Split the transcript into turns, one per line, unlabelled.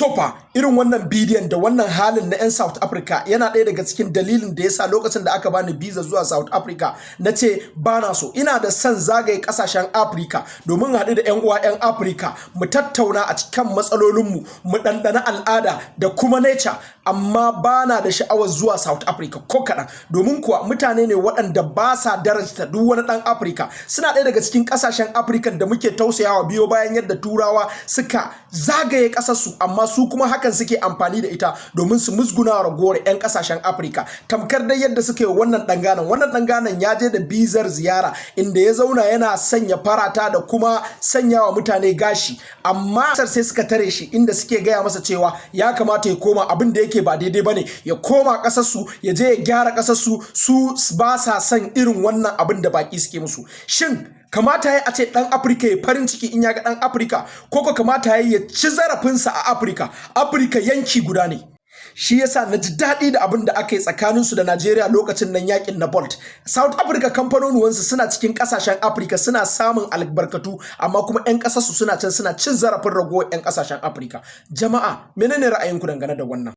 Tofa irin wannan bidiyon da wannan halin na 'yan South Africa yana ɗaya daga cikin dalilin da yasa lokacin da aka bani visa zuwa South Africa na ce ba na so, ina da son zagaye ƙasashen Africa domin haɗu da 'yan uwa 'yan Africa mu tattauna a cikin matsalolinmu, mu ɗanɗana al'ada da kuma nature, amma ba na da sha'awar zuwa South Africa ko kaɗan, domin kuwa mutane ne waɗanda ba sa darajta duk wani ɗan Africa. Suna ɗaya daga cikin ƙasashen Africa da muke tausayawa biyo bayan yadda Turawa suka zagaye ƙasarsu, amma su kuma hakan suke amfani da ita domin su musguna ragowar 'yan kasashen Afrika, tamkar dai yadda suke wannan danganan ya je da bizar ziyara inda ya zauna yana sanya farata da kuma sanyawa mutane gashi, amma sai suka tare shi inda suke gaya masa cewa ya kamata ya koma, abin da yake ba daidai bane, ya koma kasarsu, ya je ya gyara kasarsu. Su ba sa son irin wannan abin da baki suke musu. Shin kamata ya a ce dan Afrika ya farin ciki in ya ga dan Afrika, ko kamata ya ci zarafinsa a Afrika? Afrika yanki guda ne. Shi yasa na ji daɗi da abin da aka yi tsakaninsu da Najeriya lokacin nan yakin na Bolt. South Africa kamfanonuwansu suna cikin ƙasashen Afrika, suna samun albarkatu, amma kuma 'yan ƙasarsu suna cin zarafin ragowar 'yan ƙasashen Afrika. Jama'a, menene ra'ayinku dangane da wannan?